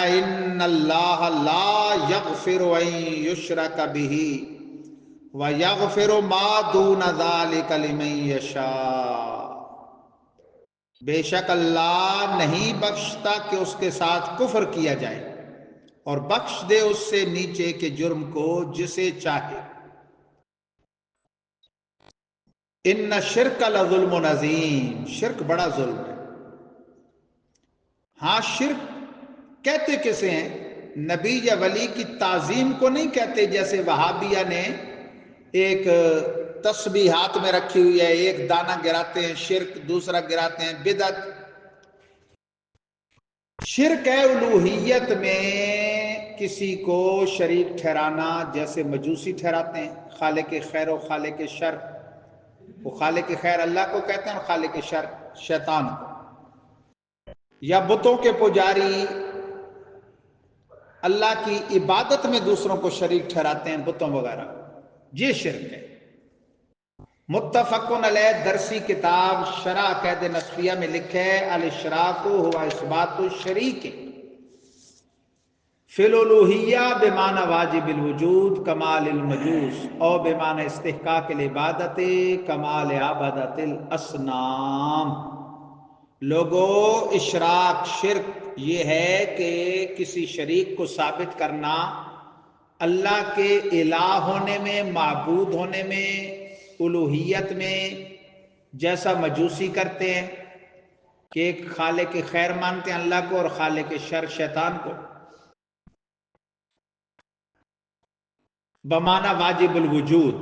ان اللہ لا یغفر ان یشرک بہ ویغفر ما دون ذلک لمن یشاء، بے شک اللہ نہیں بخشتا کہ اس کے ساتھ کفر کیا جائے، اور بخش دے اس سے نیچے کے جرم کو جسے چاہے۔ ان الشرک لظلم عظیم، شرک بڑا ظلم ہے۔ ہاں شرک کہتے کسے ہیں؟ نبی یا ولی کی تعظیم کو نہیں کہتے، جیسے وہابیہ نے ایک تسبیح ہاتھ میں رکھی ہوئی ہے، ایک دانہ گراتے ہیں شرک، دوسرا گراتے ہیں بدعت۔ شرک ہے الوہیت میں کسی کو شریک ٹھہرانا، جیسے مجوسی ٹھہراتے ہیں خالق خیر و خالق شر۔ وہ خالق خیر اللہ کو کہتے ہیں اور خالق شر شیطان کو۔ یا بتوں کے پجاری اللہ کی عبادت میں دوسروں کو شریک ٹھہراتے ہیں، بتوں وغیرہ، یہ شرک ہے۔ متفقن علیہ درسی کتاب شرح عقائد نسفیہ میں لکھے الاشراک ہوا اثبات الشریک فی الالوہیہ بمعنی واجب الوجود کمال المجوس، او بمعنی استحقاق العبادت کمال عبادت الاصنام۔ لوگو اشراک شرک یہ ہے کہ کسی شریک کو ثابت کرنا اللہ کے الہ ہونے میں، معبود ہونے میں، الوہیت میں، جیسا مجوسی کرتے ہیں کہ ایک خالق خیر مانتے ہیں اللہ کو اور خالق شر شیطان کو۔ بمعنی واجب الوجود،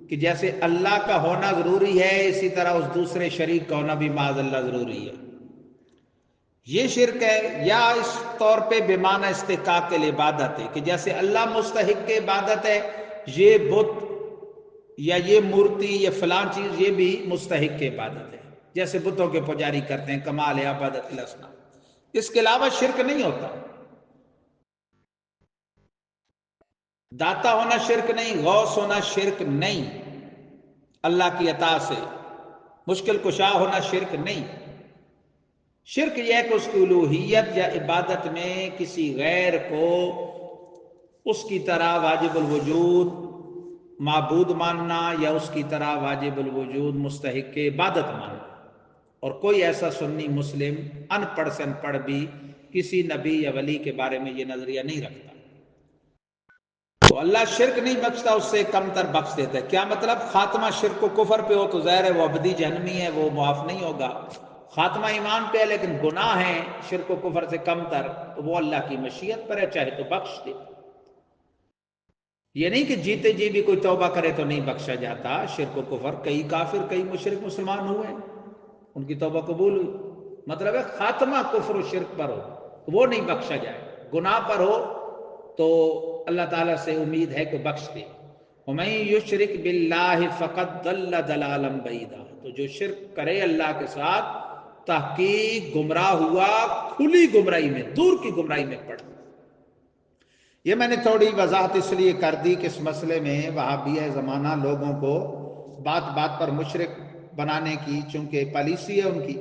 کہ جیسے اللہ کا ہونا ضروری ہے اسی طرح اس دوسرے شریک کا ہونا بھی معاذ اللہ ضروری ہے، یہ شرک ہے۔ یا اس طور پہ بمعنی استحقاق العبادت ہے، کہ جیسے اللہ مستحق عبادت ہے، یہ بت یا یہ مورتی یا فلان چیز یہ بھی مستحق عبادت ہے، جیسے بتوں کے پجاری کرتے ہیں کمال عبادت الاصنام۔ اس کے علاوہ شرک نہیں ہوتا۔ داتا ہونا شرک نہیں، غوث ہونا شرک نہیں، اللہ کی عطا سے مشکل کشا ہونا شرک نہیں۔ شرک یہ ہے کہ اس کی الوہیت یا عبادت میں کسی غیر کو اس کی طرح واجب الوجود معبود ماننا یا اس کی طرح واجب الوجود مستحق عبادت ماننا۔ اور کوئی ایسا سنی مسلم ان پڑھ سے ان پڑھ بھی کسی نبی یا ولی کے بارے میں یہ نظریہ نہیں رکھتا۔ تو اللہ شرک نہیں بخشتا، اس سے کم تر بخش دیتا ہے۔ کیا مطلب؟ خاتمہ شرک و کفر پہ ہو تو ظاہر ہے وہ ابدی جہنمی ہے، وہ معاف نہیں ہوگا۔ خاتمہ ایمان پہ ہے لیکن گناہ ہیں شرک و کفر سے کم تر، تو وہ اللہ کی مشیت پر ہے، چاہے تو بخش دے۔ یہ نہیں کہ جیتے جی بھی کوئی توبہ کرے تو نہیں بخشا جاتا۔ شرک و کفر کئی کافر کئی مشرک مسلمان ہوئے، ان کی توبہ قبول ہوئی۔ مطلب ہے خاتمہ کفر و شرک پر ہو تو وہ نہیں بخشا جائے، گناہ پر ہو تو اللہ تعالیٰ سے امید ہے کہ بخش دے۔ وَمَن يُشْرِكْ بِاللَّهِ فَقَدْ ضَلَّ ضَلَالًا بَعِيدًا، تو جو شرک کرے اللہ کے ساتھ تحقیق گمراہ ہوا، کھلی گمراہی میں، دور کی گمراہی میں پڑا۔ یہ میں نے تھوڑی وضاحت اس لیے کر دی کہ اس مسئلے میں وہابیہ زمانہ لوگوں کو بات بات پر مشرک بنانے کی چونکہ پالیسی ہے ان کی،